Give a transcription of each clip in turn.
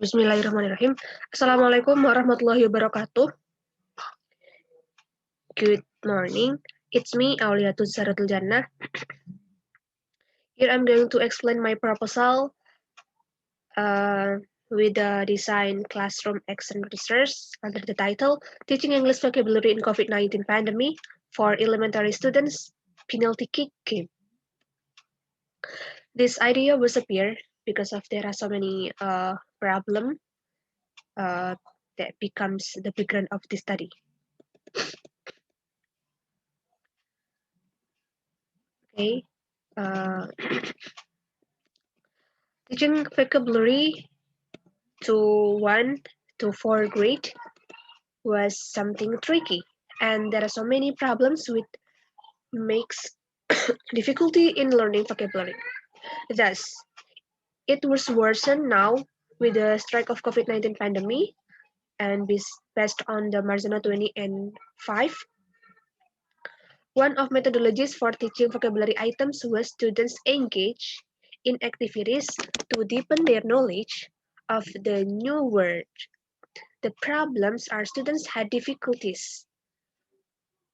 Bismillahirrahmanirrahim. Assalamualaikum warahmatullahi wabarakatuh. Good morning. It's me, Auliatul Zaratul Jannah. Here I'm going to explain my proposal with the design classroom action research under the title Teaching English Vocabulary in COVID-19 Pandemic for Elementary Students, Penalty Kick Game. This idea was appear because of there are so many problems that becomes the background of this study. Okay. Teaching vocabulary to 1 to 4 grade was something tricky, and there are so many problems which makes difficulty in learning vocabulary. Thus, it was worsened now with the strike of COVID-19 pandemic and based on the Marzano 2005. One of methodologies for teaching vocabulary items was students engage in activities to deepen their knowledge of the new word. The problems are students had difficulties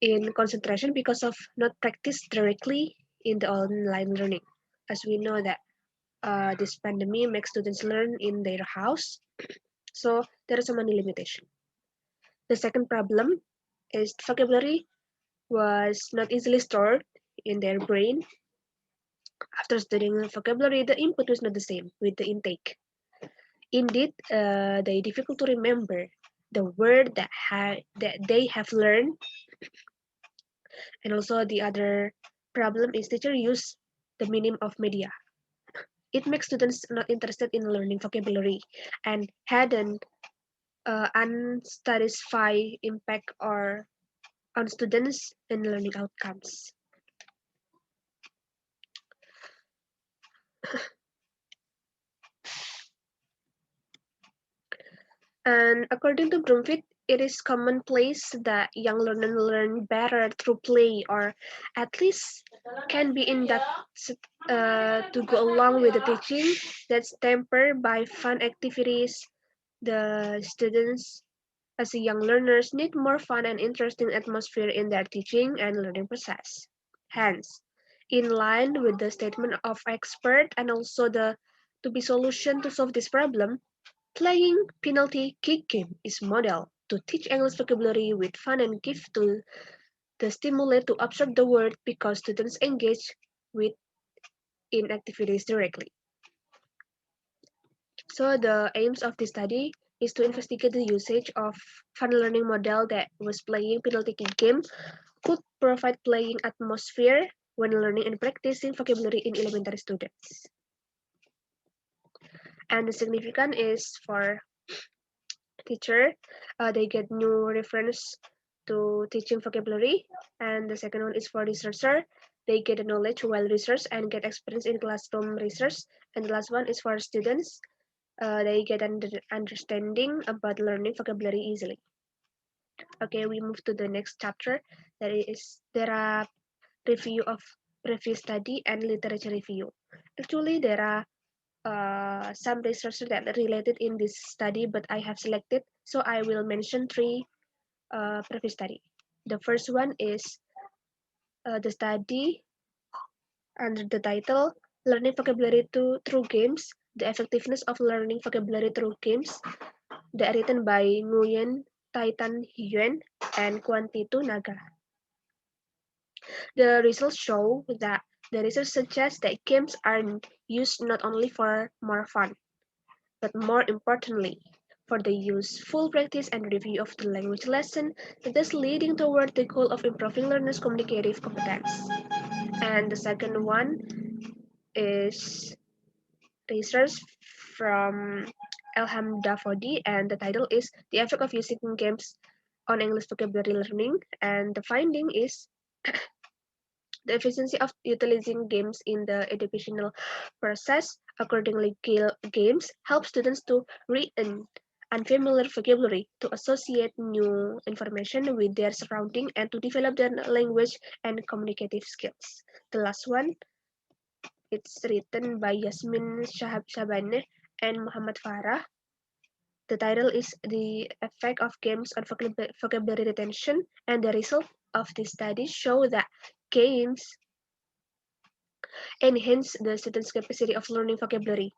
in concentration because of not practice directly in the online learning. As we know that this pandemic makes students learn in their house, so there are so many limitations. The second problem is vocabulary was not easily stored in their brain. After studying vocabulary, the input was not the same with the intake. Indeed, they difficult to remember the word that they have learned. And also the other problem is teacher use the minimum of media. It makes students not interested in learning vocabulary and had an unsatisfied impact or on students and learning outcomes. And according to Broomfield, it is commonplace that young learners learn better through play, or at least can be in that to go along with the teaching that's tempered by fun activities. The students, as young learners, need more fun and interesting atmosphere in their teaching and learning process. Hence, in line with the statement of expert and also the to be solution to solve this problem, playing penalty kick game is model to teach English vocabulary with fun and give to the stimulate to absorb the word because students engage with in activities directly. So the aims of this study is to investigate the usage of fun learning model that was playing penalty kick game could provide playing atmosphere when learning and practicing vocabulary in elementary students. And the significance is for teacher, they get new reference to teaching vocabulary. And the second one is for researcher, they get the knowledge while research and get experience in classroom research. And the last one is for students, they get an understanding about learning vocabulary easily. Okay, we move to the next chapter. There are review of previous study and literature review. Actually, there are some research that related in this study, but I have selected, so I will mention three previous study. The first one is the study under the title Learning Vocabulary Through Games, the Effectiveness of Learning Vocabulary Through Games, that written by Nguyen Taitan Hyun and Kwantitu Naga. The results show that the research suggests that games are used not only for more fun, but more importantly, for the useful practice and review of the language lesson, thus leading toward the goal of improving learners' communicative competence. And the second one is research from Elham Davodi, and the title is The Effect of Using Games on English Vocabulary Learning. And the finding is the efficiency of utilizing games in the educational process. Accordingly, games help students to read unfamiliar vocabulary, to associate new information with their surrounding, and to develop their language and communicative skills. The last one, it's written by Yasmin Shahab Shabane and Muhammad Farah. The title is The Effect of Games on Vocabulary Retention, and the results of this study show that games enhance the students' capacity of learning vocabulary.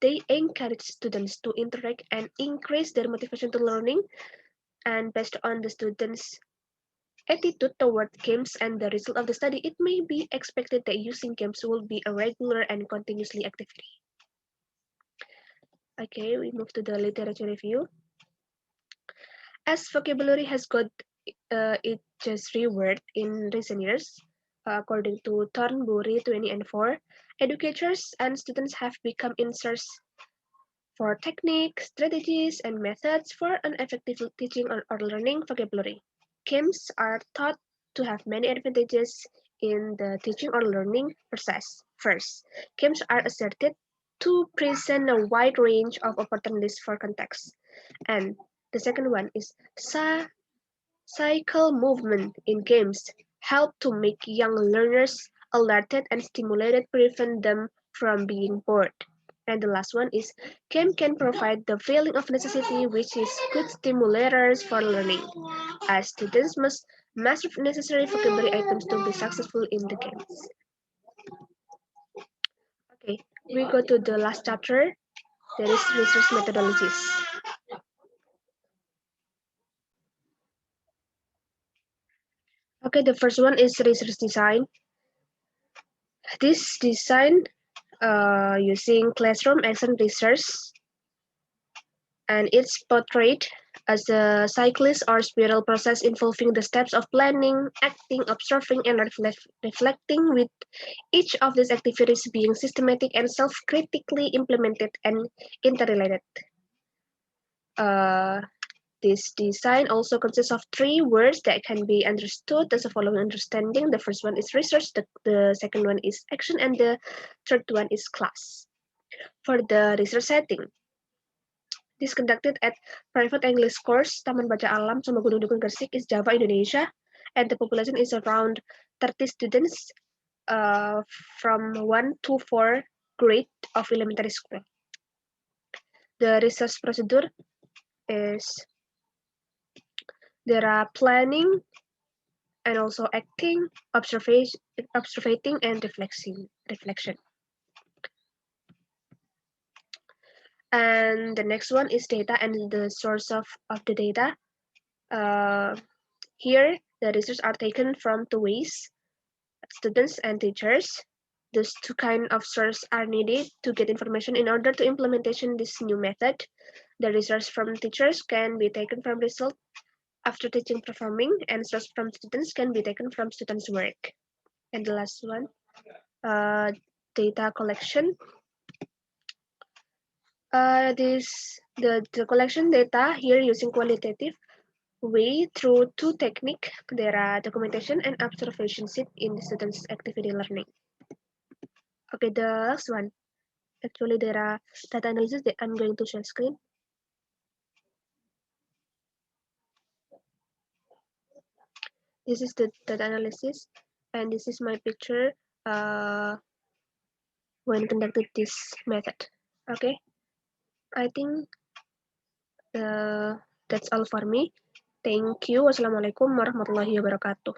They encourage students to interact and increase their motivation to learning, and based on the students' attitude toward games and the result of the study, it may be expected that using games will be a regular and continuously activity. Okay, we move to the literature review. As vocabulary has got its reward in recent years, according to Thornbury 2004, educators and students have become in search for techniques, strategies, and methods for an effective teaching or learning vocabulary. Games are thought to have many advantages in the teaching or learning process. First, games are asserted to present a wide range of opportunities for context. And the second one is cycle movement in games help to make young learners alerted and stimulated, prevent them from being bored. And the last one is game can provide the feeling of necessity, which is good stimulators for learning, as students must master necessary vocabulary items to be successful in the games. Okay, we go to the last chapter. There is research methodologies. Okay, the first one is research design. This design using classroom action research, and it's portrayed as a cyclist or spiral process involving the steps of planning, acting, observing, and reflecting, with each of these activities being systematic and self-critically implemented and interrelated. Uh, this design also consists of three words that can be understood as a following understanding. The first one is research, the second one is action, and the third one is class. For the research setting, this conducted at private English course Taman Baca Alam Sama Gunung Dukun Gresik is Java, Indonesia, and the population is around 30 students from 1 to 4 grade of elementary school. The research procedure is there are planning and also acting, observating, and reflection. And the next one is data and the source of the data. Here, the results are taken from two ways: students and teachers. These two kinds of sources are needed to get information in order to implementation this new method. The results from teachers can be taken from result after teaching performing, and source from students can be taken from students' work. And the last one, data collection. The collection data here using qualitative way through two techniques. There are documentation and observation sheet in the students' activity learning. Okay, the last one. Actually, there are data analysis that I'm going to share screen. This is the data analysis, and this is my picture when conducted this method. Okay, I think that's all for me. Thank you. Wassalamualaikum warahmatullahi wabarakatuh.